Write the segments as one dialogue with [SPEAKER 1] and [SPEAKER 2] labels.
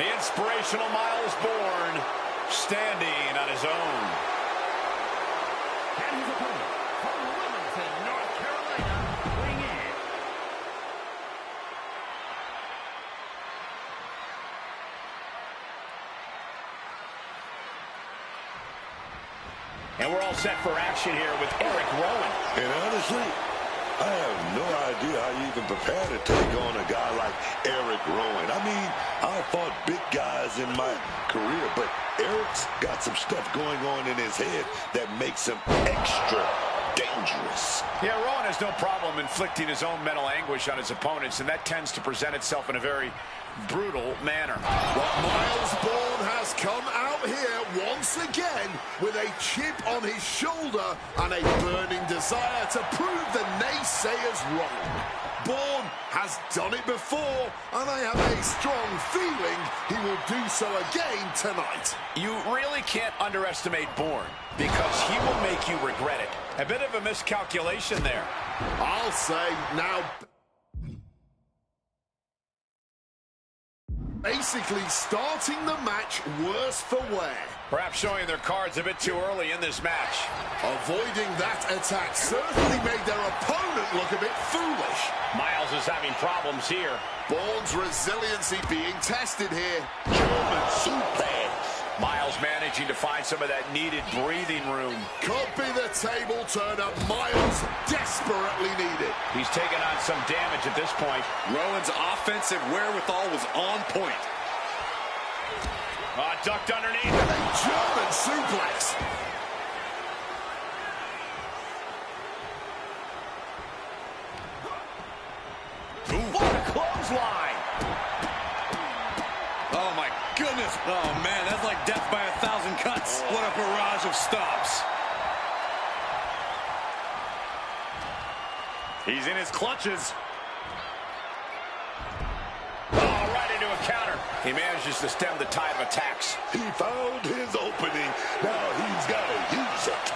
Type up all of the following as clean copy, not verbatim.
[SPEAKER 1] The inspirational Miles Bourne standing on his own.
[SPEAKER 2] And his opponent from Wilmington, North Carolina, weighing in.
[SPEAKER 1] And we're all set for action here with Eric Rowan.
[SPEAKER 3] And honestly, I have no idea how you even prepare to take on a guy like Eric Rowan. I mean, I fought big guys in my career, but Eric's got some stuff going on in his head that makes him extra dangerous.
[SPEAKER 1] Yeah, Rowan has no problem inflicting his own mental anguish on his opponents, and that tends to present itself in a very brutal manner.
[SPEAKER 4] But Miles Bourne has come out here once again with a chip on his shoulder and a burning desire to prove the naysayers wrong. Bourne has done it before, and I have a strong feeling he will do so again tonight.
[SPEAKER 1] You really can't underestimate Bourne, because he will make you regret it. A bit of a miscalculation there.
[SPEAKER 4] I'll say now, basically starting the match worse for wear.
[SPEAKER 1] Perhaps showing their cards a bit too early in this match.
[SPEAKER 4] Avoiding that attack certainly made their opponent look a bit foolish.
[SPEAKER 1] Miles is having problems here.
[SPEAKER 4] Bourne's resiliency being tested here.
[SPEAKER 3] German suplex.
[SPEAKER 1] Miles managing to find some of that needed breathing room.
[SPEAKER 4] Could be the table turner Miles desperately needed.
[SPEAKER 1] He's taken on some damage at this point.
[SPEAKER 5] Rowan's offensive wherewithal was on point.
[SPEAKER 1] Ducked underneath.
[SPEAKER 4] A German suplex.
[SPEAKER 1] What a clothesline.
[SPEAKER 5] Oh, my goodness. Oh, man, that's like death by 1,000 cuts. What a barrage of stops. He's in his clutches.
[SPEAKER 1] Oh, right into a counter. He manages to stem the tide of attacks.
[SPEAKER 3] He found his opening. Now he's got to use it.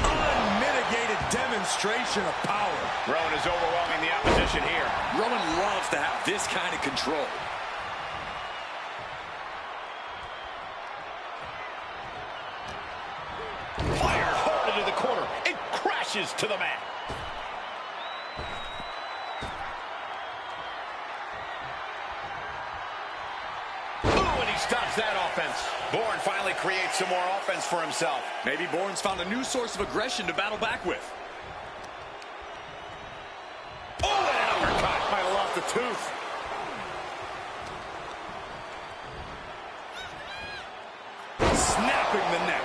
[SPEAKER 5] Unmitigated demonstration of power.
[SPEAKER 1] Rowan is overwhelming the opposition here.
[SPEAKER 5] Rowan loves to have this kind of control.
[SPEAKER 1] Fired hard into the corner. It crashes to the mat. Stops that offense. Bourne finally creates some more offense for himself.
[SPEAKER 5] Maybe Bourne's found a new source of aggression to battle back with.
[SPEAKER 1] Oh, and an uppercut.
[SPEAKER 5] Might have lost a tooth. Snapping the neck.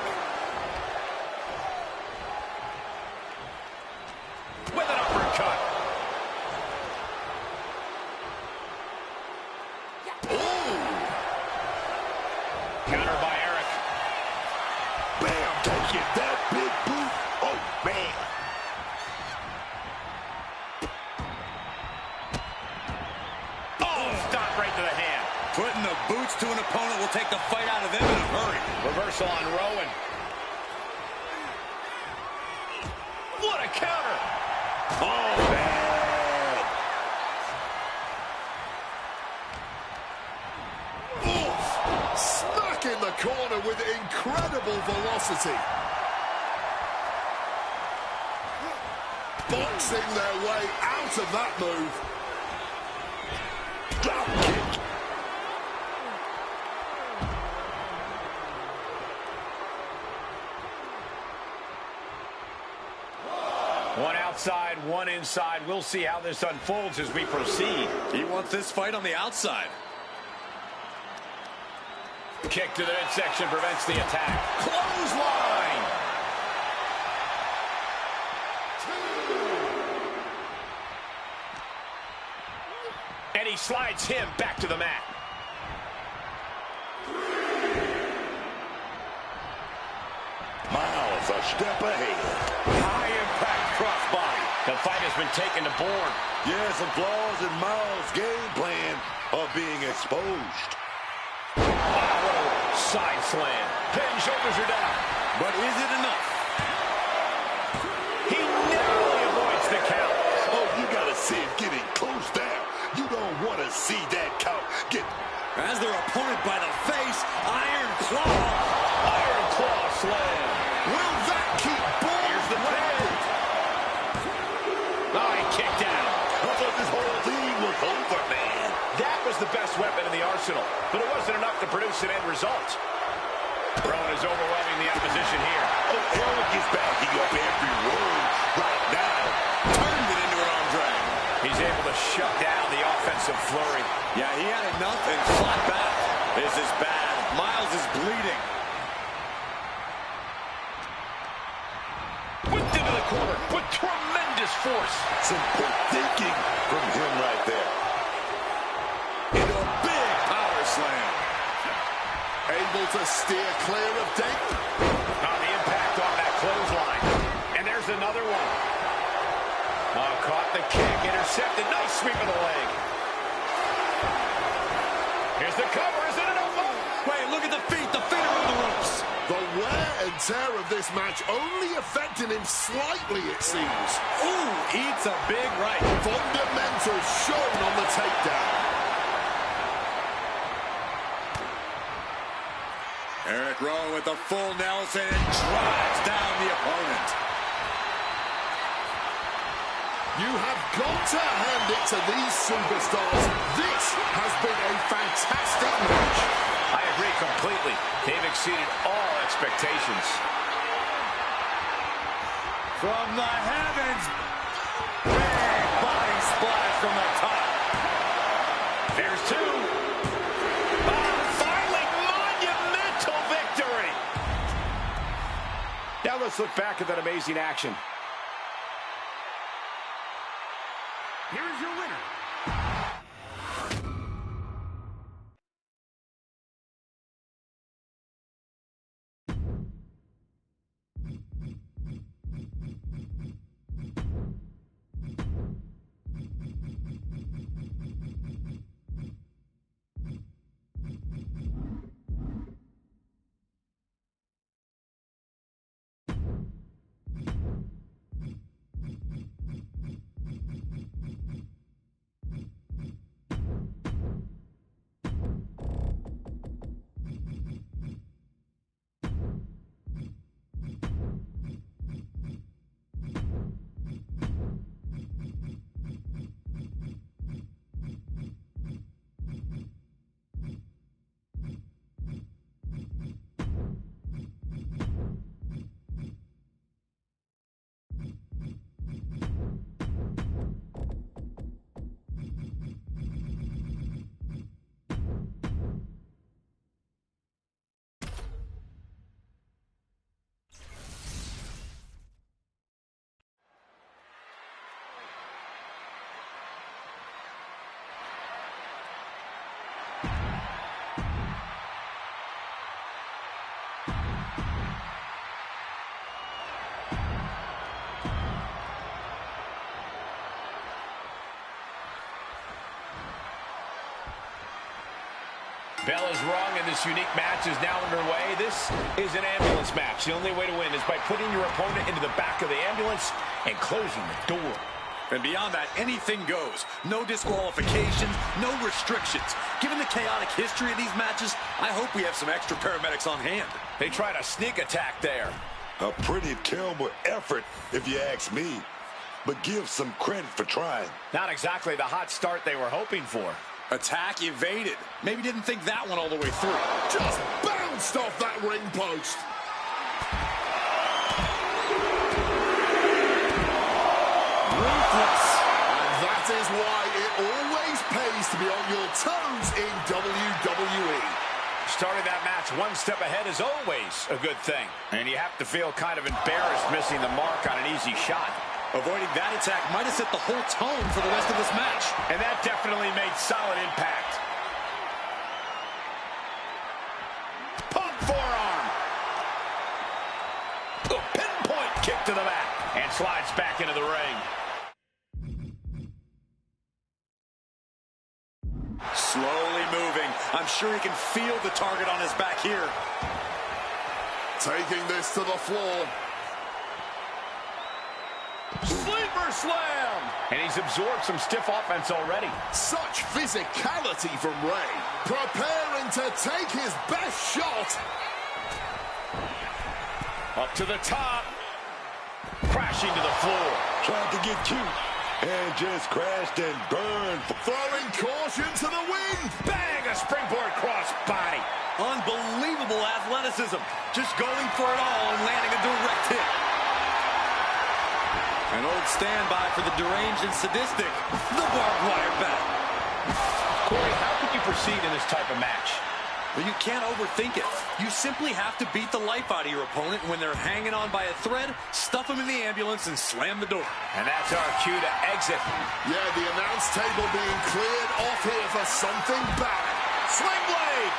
[SPEAKER 1] With an uppercut. Counter by Eric.
[SPEAKER 3] Bam, take it, that big boot. Oh, man.
[SPEAKER 1] Oh, stop right to the hand.
[SPEAKER 5] Putting the boots to an opponent will take the fight out of them in a hurry.
[SPEAKER 1] Reversal on Rowan. What a counter.
[SPEAKER 3] Oh, man.
[SPEAKER 4] Smack in the corner with incredible velocity. Boxing their way out of that move.
[SPEAKER 3] Drop kick.
[SPEAKER 1] One outside, one inside. We'll see how this unfolds as we proceed.
[SPEAKER 5] He wants this fight on the outside.
[SPEAKER 1] Kick to the midsection prevents the attack. Clothesline! And he slides him back to the mat.
[SPEAKER 3] Miles a step ahead.
[SPEAKER 1] High impact crossbody. The fight has been taken to Bourne.
[SPEAKER 3] Yeah, some flaws in Miles' game plan are being exposed.
[SPEAKER 1] Side slam. Pin shoulders are down.
[SPEAKER 5] But is it enough?
[SPEAKER 1] He narrowly avoids the count.
[SPEAKER 3] Oh, you got to see it getting close there. You don't want to see that
[SPEAKER 1] sensational, but it wasn't enough to produce an end result. Rowan is overwhelming the opposition here.
[SPEAKER 3] Oh, Eric is backing up every word right now.
[SPEAKER 5] Turned it into an arm drag.
[SPEAKER 1] He's able to shut down the offensive flurry.
[SPEAKER 5] Yeah, he had enough and fought back. This is bad. Miles is bleeding.
[SPEAKER 1] Whipped into the corner with tremendous force.
[SPEAKER 3] Some quick thinking from him right there.
[SPEAKER 5] Into a big power slam.
[SPEAKER 4] Able to steer clear of danger.
[SPEAKER 1] The impact on that clothesline. And there's another one. Caught the kick, intercepted. Nice sweep of the leg. Here's the cover. Is it enough?
[SPEAKER 5] Wait, look at the feet. The feet are on the ropes.
[SPEAKER 4] The wear and tear of this match only affecting him slightly, it seems.
[SPEAKER 5] Ooh, eats a big right.
[SPEAKER 4] Fundamentals shown on the takedown.
[SPEAKER 5] Eric Rowan with the full Nelson and drives down the opponent.
[SPEAKER 4] You have got to hand it to these superstars. This has been a fantastic match.
[SPEAKER 1] I agree completely. They've exceeded all expectations.
[SPEAKER 5] From the heavens, big body splash from the top.
[SPEAKER 1] There's two. Finally, monumental victory. Now let's look back at that amazing action.
[SPEAKER 2] Here's your winner.
[SPEAKER 1] Bell is rung, and this unique match is now underway. This is an ambulance match. The only way to win is by putting your opponent into the back of the ambulance and closing the door.
[SPEAKER 5] And beyond that, anything goes. No disqualifications, no restrictions. Given the chaotic history of these matches, I hope we have some extra paramedics on hand.
[SPEAKER 1] They tried a sneak attack there.
[SPEAKER 3] A pretty terrible effort, if you ask me. But give some credit for trying.
[SPEAKER 1] Not exactly the hot start they were hoping for.
[SPEAKER 5] Attack evaded. Maybe didn't think that one all the way through.
[SPEAKER 4] Just bounced off that ring post.
[SPEAKER 5] Ruthless.
[SPEAKER 4] And that is why it always pays to be on your toes in WWE.
[SPEAKER 1] Starting that match one step ahead is always a good thing. And you have to feel kind of embarrassed missing the mark on an easy shot.
[SPEAKER 5] Avoiding that attack might have set the whole tone for the rest of this match.
[SPEAKER 1] And that definitely made solid impact. Pump forearm. A pinpoint kick to the mat. And slides back into the ring.
[SPEAKER 5] Slowly moving. I'm sure he can feel the target on his back here.
[SPEAKER 4] Taking this to the floor.
[SPEAKER 1] Sleeper slam! And he's absorbed some stiff offense already.
[SPEAKER 4] Such physicality from Ray. Preparing to take his best shot.
[SPEAKER 1] Up to the top. Crashing to the floor.
[SPEAKER 3] Tried to get cute. and just crashed and burned.
[SPEAKER 4] Throwing caution to the wind.
[SPEAKER 1] Bang! A springboard cross body.
[SPEAKER 5] Unbelievable athleticism. Just going for it all and landing a direct hit. An old standby for the deranged and sadistic, the barbed wire bat.
[SPEAKER 1] Corey, how could you proceed in this type of match?
[SPEAKER 5] Well, you can't overthink it. You simply have to beat the life out of your opponent. When they're hanging on by a thread, stuff them in the ambulance and slam the door.
[SPEAKER 1] And that's our cue to exit.
[SPEAKER 4] Yeah, the announce table being cleared off here for something bad. Swing blade.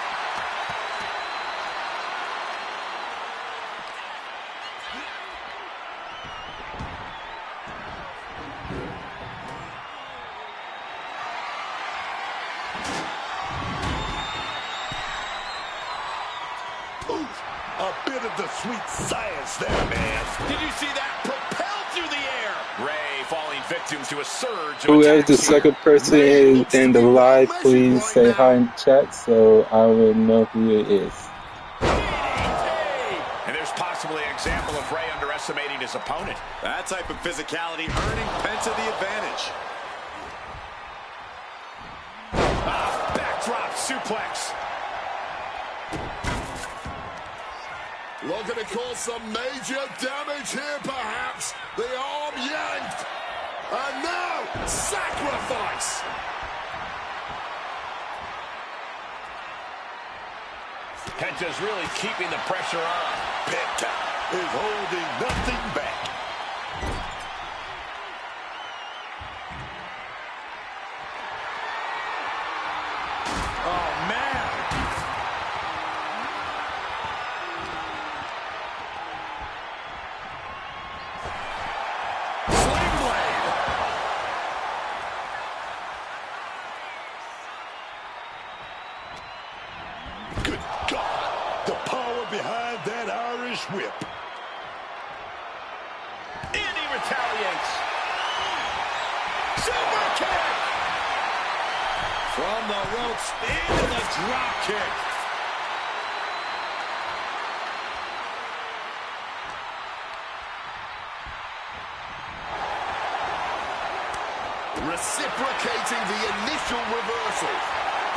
[SPEAKER 3] A bit of the sweet science there, man.
[SPEAKER 1] Did you see that? Propelled through the air. Ray falling victim to a surge of
[SPEAKER 6] Whoever the
[SPEAKER 1] attacks here.
[SPEAKER 6] second person is in the live, please say hi in chat so I will know who it is.
[SPEAKER 1] And there's possibly an example of Ray underestimating his opponent.
[SPEAKER 5] That type of physicality earning Penta the advantage.
[SPEAKER 1] Backdrop suplex.
[SPEAKER 4] Looking to cause some major damage here, perhaps. The arm yanked. And now, sacrifice.
[SPEAKER 1] Penta's really keeping the pressure on.
[SPEAKER 3] Penta is holding nothing back.
[SPEAKER 1] Oh, man.
[SPEAKER 3] Good God, the power behind that Irish whip.
[SPEAKER 1] And he retaliates. Super kick.
[SPEAKER 5] From the ropes into the drop kick.
[SPEAKER 4] Reciprocating the initial reversal.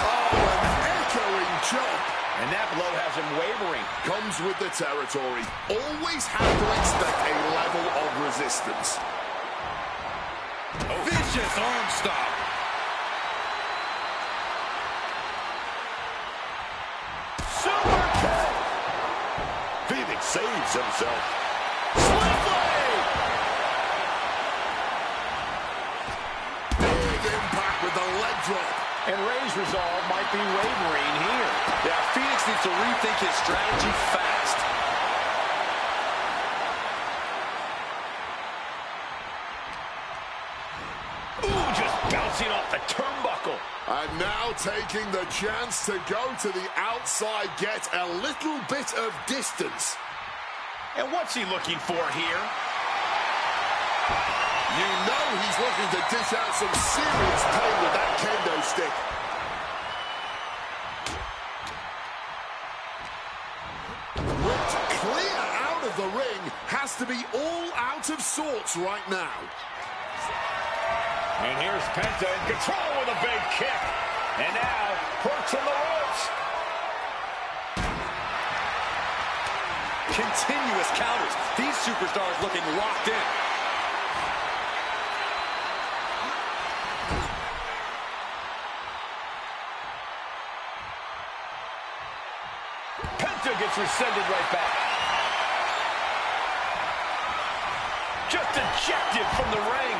[SPEAKER 4] Oh, an echoing chop.
[SPEAKER 1] And that blow has him wavering.
[SPEAKER 4] Comes with the territory. Always have to expect a level of resistance.
[SPEAKER 5] Vicious arm stop.
[SPEAKER 1] Super kick.
[SPEAKER 3] Phoenix saves himself.
[SPEAKER 1] Sling blade.
[SPEAKER 4] Big impact with the leg drop.
[SPEAKER 1] And Ray's resolve might be wavering here.
[SPEAKER 5] Yeah, Phoenix needs to rethink his strategy fast.
[SPEAKER 1] Ooh, just bouncing off the turnbuckle.
[SPEAKER 4] And now taking the chance to go to the outside, get a little bit of distance.
[SPEAKER 1] And what's he looking for here?
[SPEAKER 4] You know he's looking to dish out some serious pain with that kendo stick. Ripped clear out of the ring, has to be all out of sorts right now.
[SPEAKER 1] And here's Penta in control with a big kick. And now, perched on the ropes.
[SPEAKER 5] Continuous counters. These superstars looking locked in.
[SPEAKER 1] Penta gets rescinded right back. Just ejected from the ring.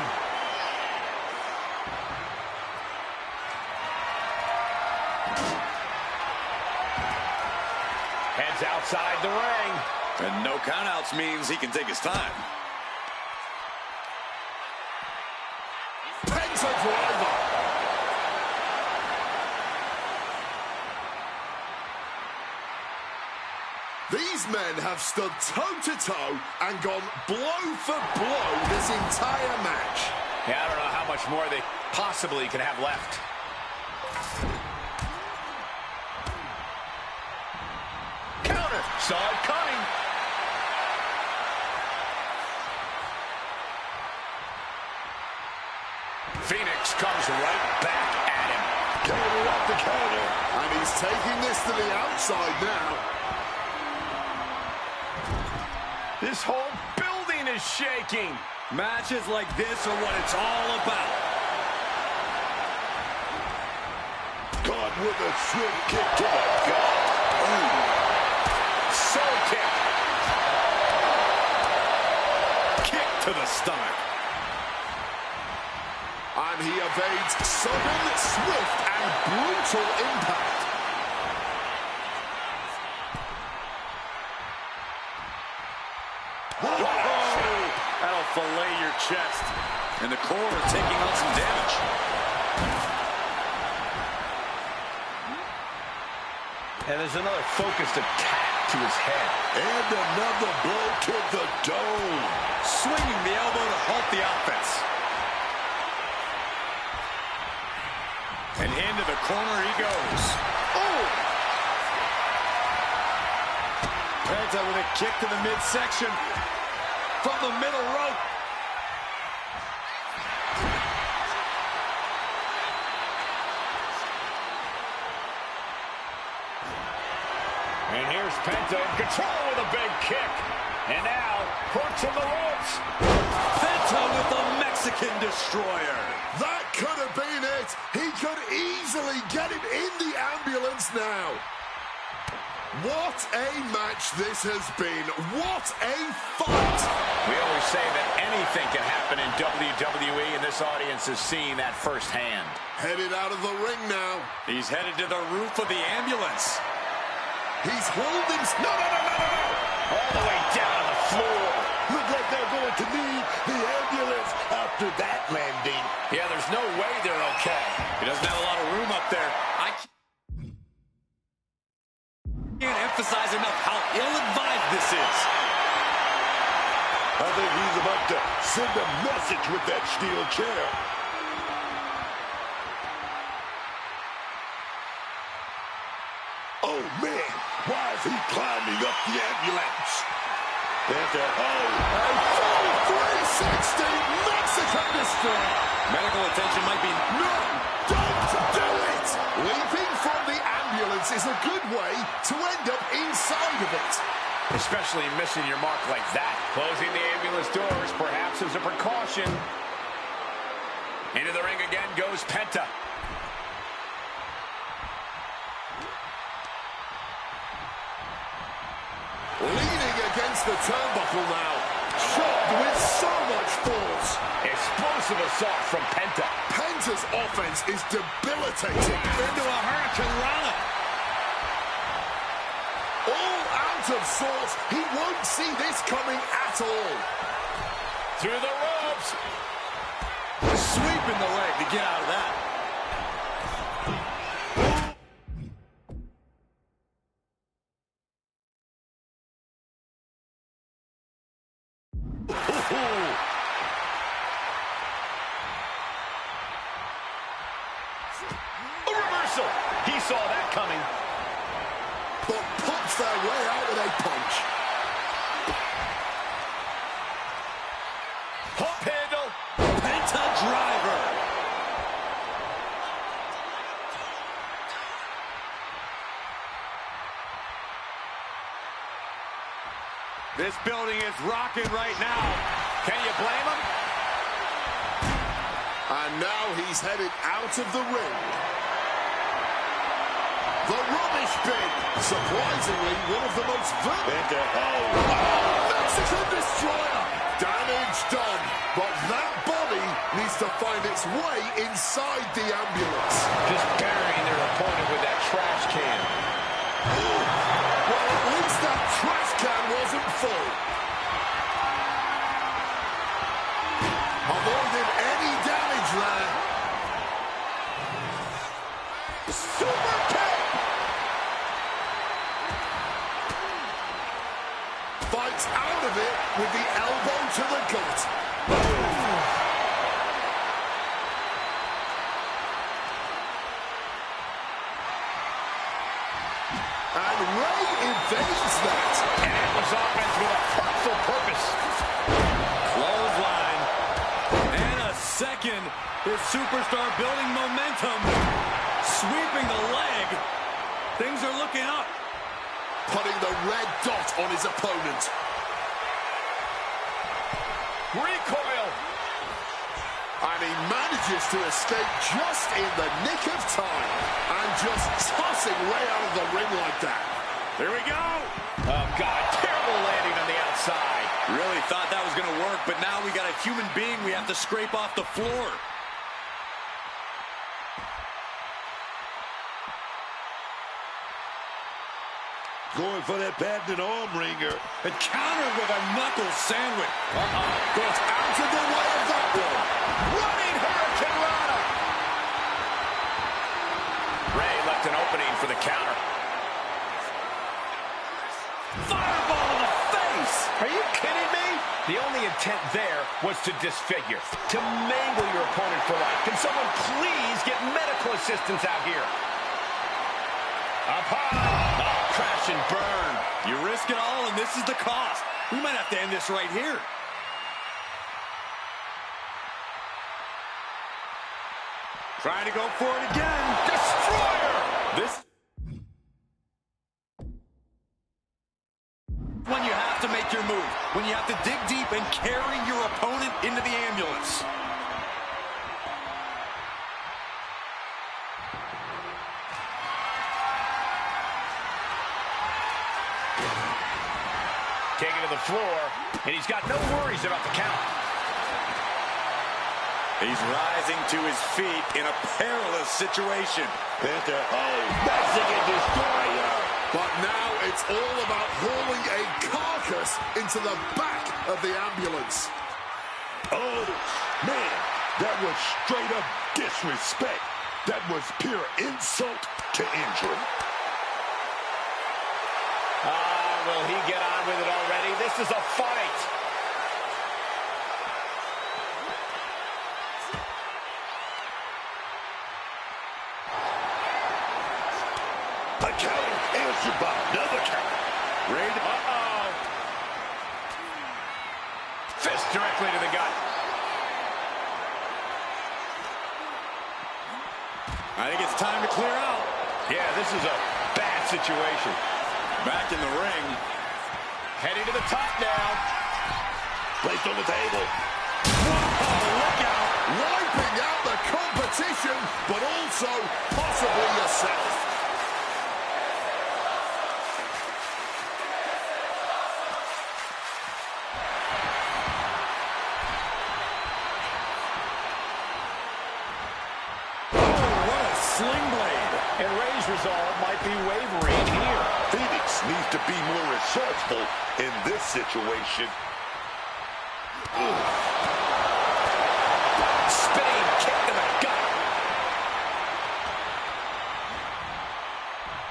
[SPEAKER 1] Heads outside the ring.
[SPEAKER 5] And no countouts means he can take his time.
[SPEAKER 4] Penta driver. These men have stood toe-to-toe and gone blow for blow this entire match.
[SPEAKER 1] Yeah, I don't know how much more they possibly can have left. Counter. Saw it coming. Phoenix comes right back at him.
[SPEAKER 3] Counter off the counter.
[SPEAKER 4] And he's taking this to the outside now.
[SPEAKER 1] This whole building is shaking.
[SPEAKER 5] Matches like this are what it's all about.
[SPEAKER 3] Caught with a swift kick to the gut. Oh.
[SPEAKER 1] Soul kick.
[SPEAKER 5] Kick to the stomach.
[SPEAKER 4] And he evades sudden, swift, and brutal impact.
[SPEAKER 5] That'll fillet your chest. And the core taking on some damage.
[SPEAKER 1] And there's another focused attack to his head.
[SPEAKER 3] And another blow to the dome.
[SPEAKER 5] Swinging the elbow to halt the offense. And into the corner he goes. Oh! Penta with a kick to the midsection from the middle rope.
[SPEAKER 1] And here's Penta in control with a big kick. And now, hooks in the ropes.
[SPEAKER 5] Penta with the Mexican Destroyer.
[SPEAKER 4] That could have been it. He could easily get him in the ambulance now. What a match this has been. What a fight.
[SPEAKER 1] We always say that anything can happen in WWE, and this audience is seeing that firsthand.
[SPEAKER 4] Headed out of the ring now.
[SPEAKER 5] He's headed to the roof of the ambulance.
[SPEAKER 4] He's holding... No.
[SPEAKER 1] All the way down on the floor.
[SPEAKER 3] Look like they're going to need the ambulance after that landing.
[SPEAKER 1] Yeah, there's no way they're okay.
[SPEAKER 5] He doesn't have a lot of room up there. I can't emphasize enough how ill-advised this is.
[SPEAKER 3] I think he's about to send a message with that steel chair. Oh, man. Why is he climbing up the ambulance? Penta. Oh,
[SPEAKER 4] A full 360 Mexican Destroyer.
[SPEAKER 5] Medical attention might be...
[SPEAKER 4] No, don't do it. Leaping from the ambulance is a good way to end up inside of it.
[SPEAKER 1] Especially missing your mark like that. Closing the ambulance doors, perhaps as a precaution. Into the ring again goes Penta.
[SPEAKER 4] Leaning against the turnbuckle now. Shot with so much force.
[SPEAKER 1] Explosive assault from Penta.
[SPEAKER 4] Penta's offense is debilitating.
[SPEAKER 2] Into a Hurricane Rana.
[SPEAKER 4] All out of sorts. He won't see this coming at all.
[SPEAKER 1] Through the ropes.
[SPEAKER 5] Sweeping the leg to get out of that.
[SPEAKER 1] A reversal. He saw that coming.
[SPEAKER 4] But punch their way out with a punch.
[SPEAKER 1] Hook handle.
[SPEAKER 5] Penta driver. This building is rocking right now.
[SPEAKER 1] Can you blame him?
[SPEAKER 4] And now he's headed out of the ring. The rubbish bin. Surprisingly, one of the most
[SPEAKER 3] Penta. Oh,
[SPEAKER 4] Mexican Destroyer. Damage done. But that body needs to find its way inside the ambulance.
[SPEAKER 1] Just burying their opponent with that trash can.
[SPEAKER 4] Well, at least that trash can wasn't full. Avoiding any damage there. Super kick. Fights out of it with the elbow to the gut. And Ray evades that.
[SPEAKER 1] And it was offense with a hurtful purpose.
[SPEAKER 5] Clothesline. And a second This superstar building momentum. Sweeping the leg. Things are looking up.
[SPEAKER 4] Putting the red dot on his opponent.
[SPEAKER 1] Recoil.
[SPEAKER 4] And he manages to escape just in the nick of time. And just tossing Ray out of the ring like that.
[SPEAKER 5] Here we go.
[SPEAKER 1] Oh, God. Terrible landing on the outside.
[SPEAKER 5] Really thought that was going to work, but now we got a human being we have to scrape off the floor.
[SPEAKER 3] Going for that patented arm wringer.
[SPEAKER 5] And countered with a knuckle sandwich.
[SPEAKER 4] Got out of the way of that one.
[SPEAKER 1] Running Hurricane Rana. Ray left an opening for the counter.
[SPEAKER 5] Fireball in the face.
[SPEAKER 1] Are you kidding me? The only intent there was to disfigure, to mangle your opponent for life. Can someone please get medical assistance out here? Up high. Oh, crash and burn.
[SPEAKER 5] You risk it all, and this is the cost. We might have to end this right here. Trying to go for it again.
[SPEAKER 1] Destroyer.
[SPEAKER 5] This when you have to make your move. When you have to dig deep and carry your opponent into the ambulance.
[SPEAKER 1] Taken to the floor, and he's got no worries about the count.
[SPEAKER 5] He's rising to his feet in a perilous situation.
[SPEAKER 3] Panther, oh, Mexican destroyer.
[SPEAKER 4] But now it's all about hauling a carcass into the back of the ambulance.
[SPEAKER 3] Oh, man, that was straight up disrespect. That was pure insult to injury.
[SPEAKER 1] Will he get on with it already? This is a fight.
[SPEAKER 3] A counter answered by another counter.
[SPEAKER 5] Raid.
[SPEAKER 1] Uh-oh. Fist directly to the gut.
[SPEAKER 5] I think it's time to clear out.
[SPEAKER 1] Yeah, this is a bad situation.
[SPEAKER 5] Back in the ring.
[SPEAKER 1] Heading to the top now.
[SPEAKER 3] Placed on the table.
[SPEAKER 5] Oh, look out.
[SPEAKER 4] Wiping out the competition, but also possibly yourself.
[SPEAKER 5] Sling blade.
[SPEAKER 1] And Ray's resolve might be wavering here.
[SPEAKER 3] Phoenix needs to be more resourceful in this situation.
[SPEAKER 1] Spinning kick to the gut.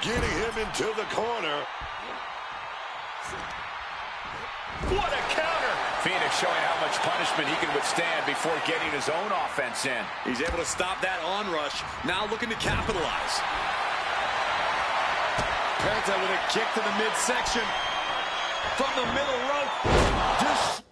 [SPEAKER 3] Getting him into the corner.
[SPEAKER 1] What a counter. Phoenix showing how much punishment he can withstand before getting his own offense in.
[SPEAKER 5] He's able to stop that onrush. Now looking to capitalize. Penta with a kick to the midsection. From the middle rope. Destroyer.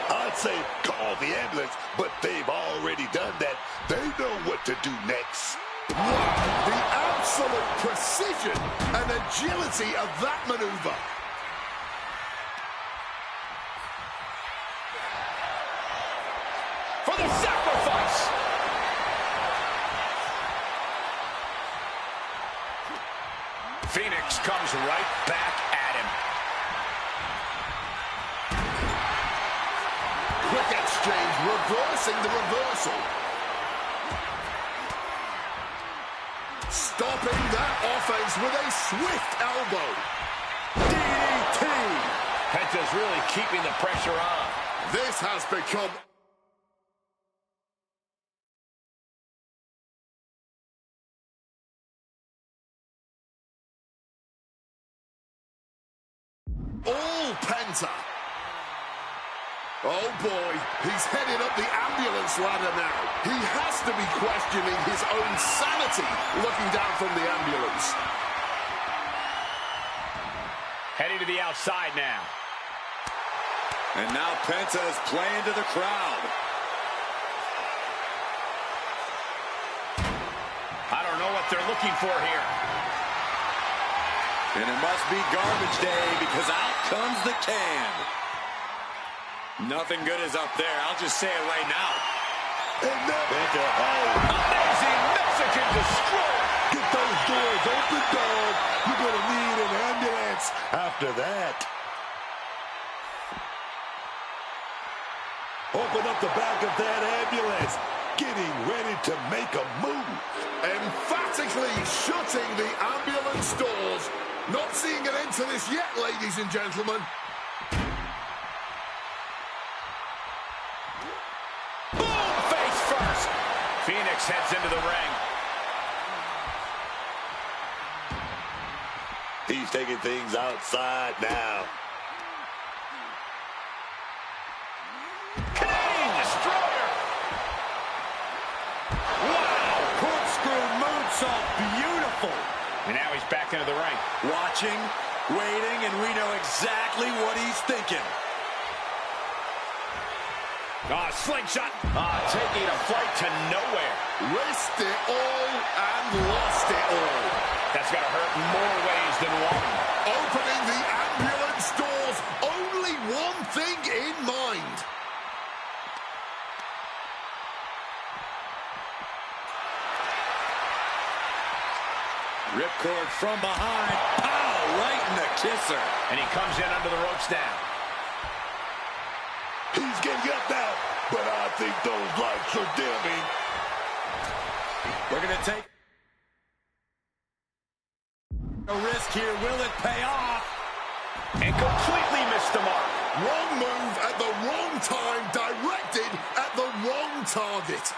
[SPEAKER 3] I'd say call the ambulance, but they've already done that. They know what to do next.
[SPEAKER 4] Wow, the absolute precision and agility of that maneuver.
[SPEAKER 1] For the sacrifice. Phoenix comes right back at him.
[SPEAKER 4] Quick exchange, reversing the reversal. Stopping that offense with a swift elbow.
[SPEAKER 5] DDT.
[SPEAKER 1] Penta's really keeping the pressure on.
[SPEAKER 4] This has become all Penta. Oh boy, he's headed up the ambulance ladder now. He has to be questioning his own sanity looking down from the ambulance.
[SPEAKER 1] Heading to the outside now.
[SPEAKER 5] And now Penta is playing to the crowd.
[SPEAKER 1] I don't know what they're looking for here.
[SPEAKER 5] And it must be garbage day because out comes the can. Nothing good is up there. I'll just say it right now.
[SPEAKER 3] And now,
[SPEAKER 1] Amazing Mexican destroyer.
[SPEAKER 3] get those doors open, dog. You're going to need an ambulance after that. Open up the back of that ambulance. Getting ready to make a move.
[SPEAKER 4] Emphatically shutting the ambulance doors. Not seeing an end to this yet, ladies and gentlemen.
[SPEAKER 1] Boom, face first. Phoenix heads into the ring.
[SPEAKER 3] He's taking things outside now.
[SPEAKER 1] King Destroyer. Wow, corkscrew moonsault, beautiful. And now he's back into the ring.
[SPEAKER 5] Watching, waiting, and we know exactly what he's thinking.
[SPEAKER 1] Slingshot. Taking a flight to nowhere.
[SPEAKER 4] Risked it all and lost it all.
[SPEAKER 1] That's got to hurt more ways than one.
[SPEAKER 4] Opening the ambulance doors, only one thing in mind.
[SPEAKER 5] Ripcord from behind. Pow! Right in the kisser.
[SPEAKER 1] And he comes in under the ropes now.
[SPEAKER 3] He's getting up now, but I think those lights are dimming.
[SPEAKER 5] We're going to take a risk here. Will it pay off?
[SPEAKER 1] And completely missed the mark.
[SPEAKER 4] Wrong move at the wrong time, directed at the wrong target.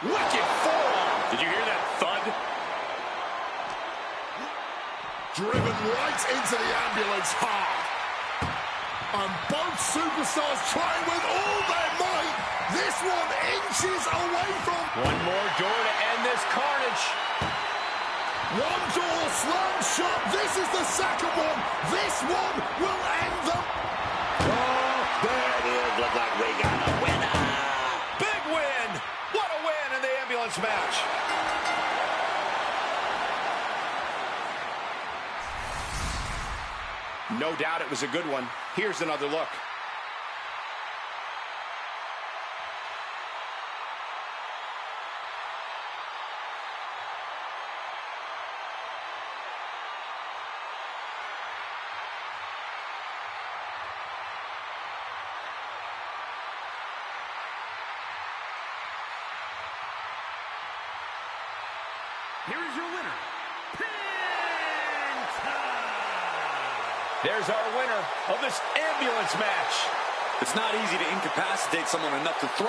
[SPEAKER 1] Wicked forearm. Did you hear that thud?
[SPEAKER 4] Driven right into the ambulance hard. And both superstars trying with all their might. This one inches away from...
[SPEAKER 1] One more door to end this carnage.
[SPEAKER 4] One door slammed shut. This is the second one. This one will end them.
[SPEAKER 3] Oh, there it is. Look like we got a winner.
[SPEAKER 1] Big win. What a win in the ambulance match. No doubt it was a good one. Here's another look.
[SPEAKER 2] Here is your winner, Penta!
[SPEAKER 1] There's our winner of this ambulance match.
[SPEAKER 5] It's not easy to incapacitate someone enough to throw.